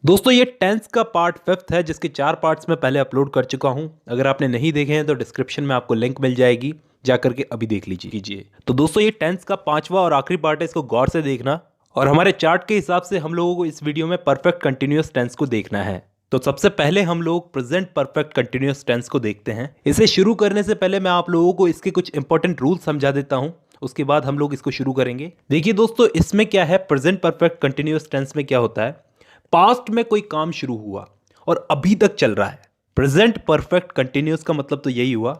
दोस्तों ये टेंस का पार्ट फिफ्थ है जिसके 4 पार्ट्स मैं पहले अपलोड कर चुका हूं। अगर आपने नहीं देखे हैं तो डिस्क्रिप्शन में आपको लिंक मिल जाएगी, जा करके अभी देख लीजिए। तो दोस्तों ये टेंस का 5वां और आखिरी पार्ट है, इसको गौर से देखना। और हमारे चार्ट के हिसाब से हम लोगों को इस वीडियो में परफेक्ट कंटिन्यूअस टेंस को देखना है। तो सबसे पहले हम लोग प्रेजेंट परफेक्ट कंटिन्यूअस टेंस को देखते हैं। इसे शुरू करने से पहले मैं आप लोगों को इसके कुछ इंपॉर्टेंट रूल समझा देता हूं, उसके बाद हम लोग इसको शुरू करेंगे। देखिए दोस्तों, इसमें क्या है, प्रेजेंट परफेक्ट कंटिन्यूअस टेंस में क्या होता है, पास्ट में कोई काम शुरू हुआ और अभी तक चल रहा है। प्रेजेंट परफेक्ट कंटिन्यूअस का मतलब तो यही हुआ,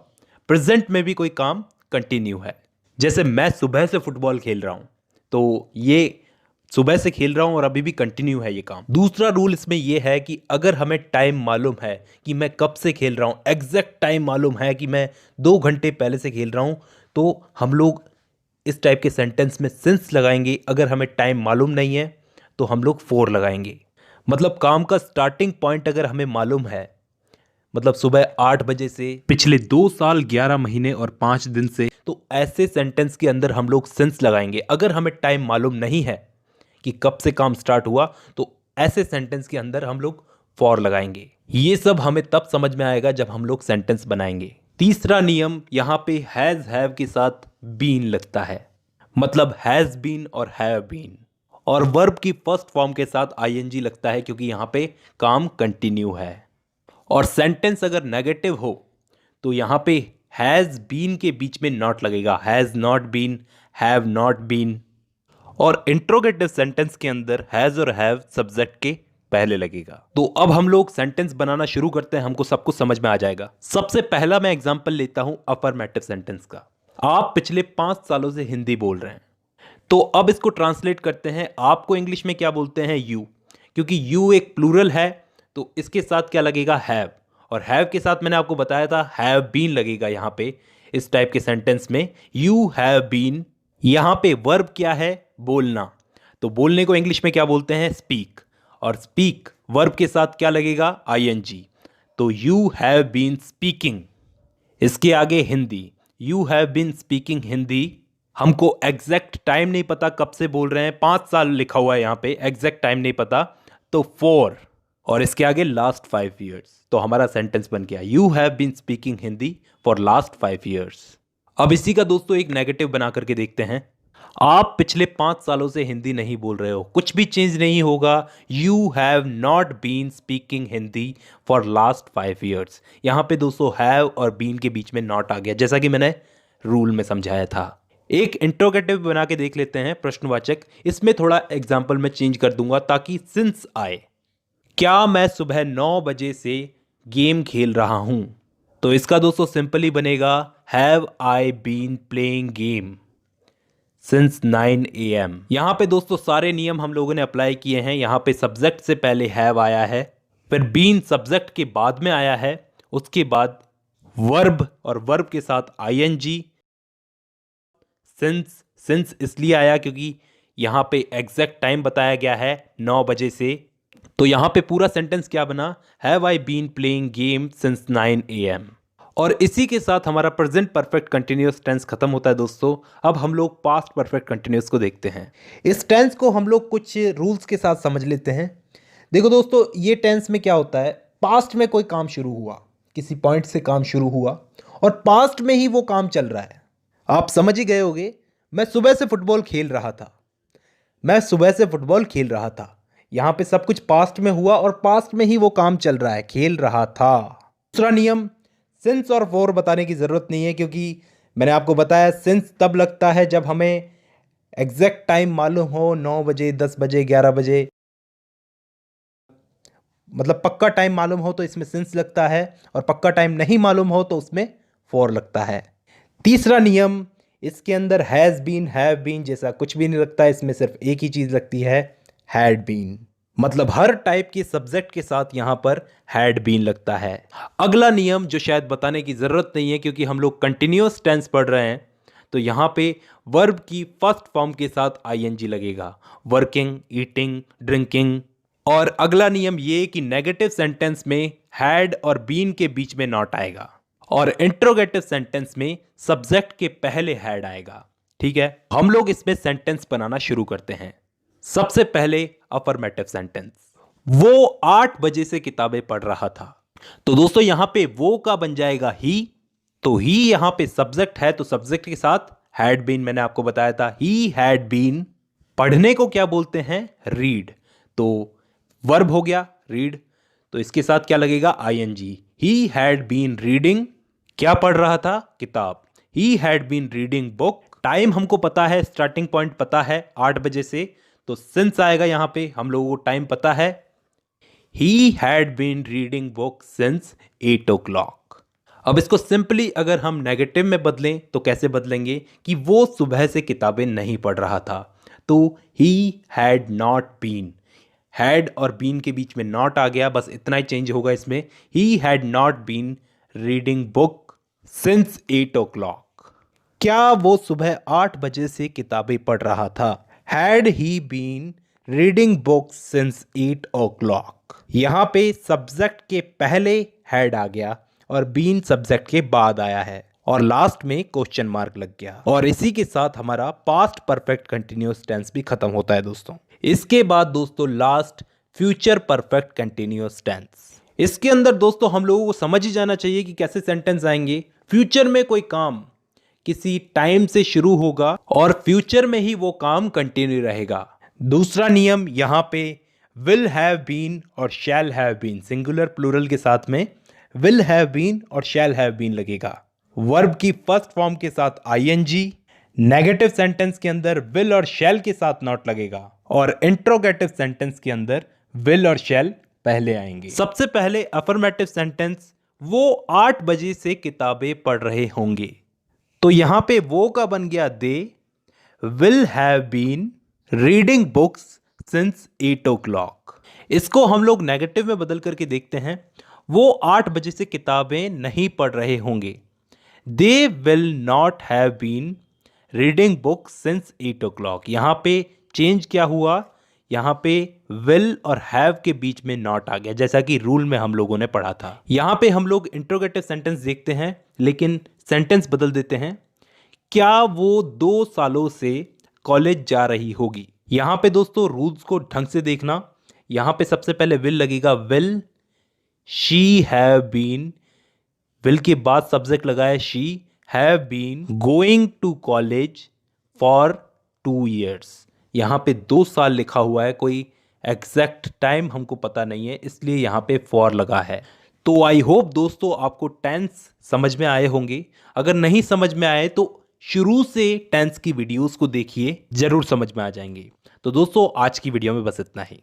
प्रेजेंट में भी कोई काम कंटिन्यू है। जैसे मैं सुबह से फुटबॉल खेल रहा हूं, तो ये सुबह से खेल रहा हूं और अभी भी कंटिन्यू है ये काम। दूसरा रूल इसमें यह है कि अगर हमें टाइम मालूम है कि मैं कब से खेल रहा हूं, एग्जैक्ट टाइम मालूम है कि मैं 2 घंटे पहले से खेल रहा हूं, तो हम लोग इस टाइप के सेंटेंस में सिंस लगाएंगे। अगर हमें टाइम मालूम नहीं है तो हम लोग फोर लगाएंगे। मतलब काम का स्टार्टिंग पॉइंट अगर हमें मालूम है, मतलब सुबह 8 बजे से पिछले 2 साल 11 महीने और 5 दिन से, तो ऐसे सेंटेंस के अंदर हम लोग सिंस लगाएंगे। अगर हमें टाइम मालूम नहीं है कि कब से काम स्टार्ट हुआ, तो ऐसे सेंटेंस के अंदर हम लोग फॉर लगाएंगे। ये सब हमें तब समझ में आएगा जब हम लोग सेंटेंस बनाएंगे। तीसरा नियम, यहां पे हैज हैव के साथ बीन लगता है। मतलब हैज बीन और हैव बीन, और वर्ब की फर्स्ट फॉर्म के साथ आईएनजी लगता है क्योंकि यहां पे काम कंटिन्यू है। और सेंटेंस अगर नेगेटिव हो तो यहां पे हैज बीन के बीच में नॉट लगेगा, has not been, have not been. और इंट्रोगेटिव सेंटेंस के अंदर हैज और हैव सब्जेक्ट के पहले लगेगा। तो अब हम लोग सेंटेंस बनाना शुरू करते हैं, हमको सब कुछ समझ में आ जाएगा। सबसे पहला मैं एग्जांपल लेता हूं अफर्मेटिव सेंटेंस का। आप पिछले 5 सालों से हिंदी बोल रहे हैं, तो अब इसको ट्रांसलेट करते हैं। आपको इंग्लिश में क्या बोलते हैं, यू। क्योंकि यू एक प्लूरल है तो इसके साथ क्या लगेगा, हैव। और हैव के साथ मैंने आपको बताया था हैव बीन लगेगा यहां पे। इस टाइप के सेंटेंस में यू हैव बीन। यहां पे वर्ब क्या है, बोलना। तो बोलने को इंग्लिश में क्या बोलते हैं, स्पीक। और स्पीक वर्ब के साथ क्या लगेगा, आईएनजी। तो यू हैव बीन स्पीकिंग। इसके आगे Hindi, you have been speaking Hindi. हमको एग्जैक्ट टाइम नहीं पता कब से बोल रहे हैं, 5 साल लिखा हुआ है यहां पे, एग्जैक्ट टाइम नहीं पता, तो 4। और इसके आगे लास्ट 5 ईयर्स। तो हमारा सेंटेंस बन गया, you have been speaking Hindi for last 5 years. अब इसी का दोस्तों एक नेगेटिव बना करके देखते हैं। आप पिछले 5 सालों से हिंदी नहीं बोल रहे हो, कुछ भी चेंज नहीं होगा। You have not been speaking Hindi for last 5 years. यहां पे दोस्तों हैव और बीन के बीच में नॉट आ गया, जैसा कि मैंने रूल में समझाया था। एक इंट्रोगेटिव बना के देख लेते हैं, प्रश्नवाचक। इसमें थोड़ा एग्जाम्पल में चेंज कर दूंगा ताकि सिंस आए। क्या मैं सुबह 9 बजे से गेम खेल रहा हूं? तो इसका दोस्तों सिंपली बनेगा, have I been playing game since 9 AM। यहां पे दोस्तों सारे नियम हम लोगों ने अप्लाई किए हैं। यहां पे सब्जेक्ट से पहले हैव आया है, फिर बीन सब्जेक्ट के बाद में आया है, उसके बाद वर्ब और वर्ब के साथ आईएनजी। सिंस इसलिए आया क्योंकि यहां पे एग्जैक्ट टाइम बताया गया है 9 बजे से। तो यहां पे पूरा सेंटेंस क्या बना, have I been playing game since 9 AM। और इसी के साथ हमारा प्रेजेंट परफेक्ट कंटिन्यूअस टेंस खत्म होता है दोस्तों। अब हम लोग पास्ट परफेक्ट कंटिन्यूअस को देखते हैं। इस टेंस को हम लोग कुछ रूल्स के साथ समझ लेते हैं। देखो दोस्तों, ये टेंस में क्या होता है, पास्ट में कोई काम शुरू हुआ, किसी पॉइंट से काम शुरू हुआ और पास्ट में ही वो काम चल रहा है। आप समझ ही गए होंगे, मैं सुबह से फुटबॉल खेल रहा था, मैं सुबह से फुटबॉल खेल रहा था। यहां पे सब कुछ पास्ट में हुआ और पास्ट में ही वो काम चल रहा है, खेल रहा था। दूसरा नियम, सिंस और फॉर बताने की जरूरत नहीं है, क्योंकि मैंने आपको बताया सिंस तब लगता है जब हमें एग्जैक्ट टाइम मालूम हो, 9 बजे, 10 बजे, 11 बजे, मतलब पक्का टाइम मालूम हो तो इसमें सिंस लगता है, और पक्का टाइम नहीं मालूम हो तो उसमें फॉर लगता है। तीसरा नियम, इसके अंदर हैज बीन, हैव बीन जैसा कुछ भी नहीं लगता, इसमें सिर्फ एक ही चीज लगती है, हैड बीन। मतलब हर टाइप के सब्जेक्ट के साथ यहां पर हैड बीन लगता है। अगला नियम जो शायद बताने की जरूरत नहीं है क्योंकि हम लोग कंटिन्यूअस टेंस पढ़ रहे हैं, तो यहां पे वर्ब की फर्स्ट फॉर्म के साथ आईएनजी लगेगा, वर्किंग, ईटिंग, ड्रिंकिंग। और अगला नियम ये कि नेगेटिव सेंटेंस में हैड और बीन के बीच में नॉट आएगा, और इंट्रोगेटिव सेंटेंस में सब्जेक्ट के पहले हैड आएगा। ठीक है, हम लोग इसमें सेंटेंस बनाना शुरू करते हैं। सबसे पहले अफर्मेटिव सेंटेंस। वो 8 बजे से किताबें पढ़ रहा था। तो दोस्तों यहां पे वो का बन जाएगा ही। तो ही यहां पे सब्जेक्ट है, तो सब्जेक्ट के साथ हैड बीन, मैंने आपको बताया था ही हैड बीन। पढ़ने को क्या बोलते हैं? रीड। तो वर्ब हो गया रीड, तो इसके साथ क्या लगेगा? ING. He had been reading, क्या पढ़ रहा था? किताब। He had been reading book. Time हमको पता है, स्टार्टिंग पॉइंट पता है 8 बजे से, तो सिंस आएगा यहां पे, हम लोगों को टाइम पता है। He had been reading book since 8 o'clock। अब इसको सिंपली अगर हम नेगेटिव में बदलें तो कैसे बदलेंगे कि वो सुबह से किताबें नहीं पढ़ रहा था। तो he had not been, had और बीन के बीच में नॉट आ गया, बस इतना ही चेंज होगा इसमें। He had not been reading book since 8 o'clock। क्या वो सुबह 8 बजे से किताबें पढ़ रहा था? Had he been reading book since 8 o'clock। यहां पे सब्जेक्ट के पहले हैड आ गया और बीन सब्जेक्ट के बाद आया है और लास्ट में क्वेश्चन मार्क लग गया, और इसी के साथ हमारा पास्ट परफेक्ट कंटिन्यूअस टेंस भी खत्म होता है दोस्तों। इसके बाद दोस्तों last future perfect continuous tense. इसके अंदर दोस्तों हम लोगों को समझ ही जाना चाहिए कि कैसे सेंटेंस आएंगे। फ्यूचर में कोई काम किसी टाइम से शुरू होगा और फ्यूचर में ही वो काम कंटिन्यू रहेगा। दूसरा नियम यहां पे विल हैव बीन और shall have been, singular plural के साथ में विल हैव बीन और शैल हैव बीन लगेगा। वर्ब की फर्स्ट फॉर्म के साथ आईएनजी, नेगेटिव सेंटेंस के अंदर विल और शैल के साथ नॉट लगेगा, और इंट्रोगेटिव सेंटेंस के अंदर विल और शैल पहले आएंगे। सबसे पहले अफर्मेटिव सेंटेंस, वो 8 बजे से किताबें पढ़ रहे होंगे। तो यहां पे वो का बन गया they will have been reading books since 8 o'clock। इसको हम लोग नेगेटिव में बदल करके देखते हैं, वो 8 बजे से किताबें नहीं पढ़ रहे होंगे। They will not have been reading book since 8 o'clock। यहां पे चेंज क्या हुआ? यहां पे विल और हैव के बीच में नॉट आ गया, जैसा कि रूल में हम लोगों ने पढ़ा था। यहां पे हम लोग इंट्रोगेटिव सेंटेंस देखते हैं, लेकिन सेंटेंस बदल देते हैं। क्या वो 2 सालों से कॉलेज जा रही होगी? यहां पे दोस्तों रूल्स को ढंग से देखना। यहां पे सबसे पहले विल लगेगा, will she have been, will के बाद सब्जेक्ट लगाया she, have been going to college for 2 years। यहां पे 2 साल लिखा हुआ है, कोई एग्जैक्ट टाइम हमको पता नहीं है, इसलिए यहां पे फॉर लगा है। तो आई होप दोस्तों आपको टेंस समझ में आए होंगे। अगर नहीं समझ में आए तो शुरू से टेंस की वीडियोस को देखिए, जरूर समझ में आ जाएंगे। तो दोस्तों आज की वीडियो में बस इतना ही।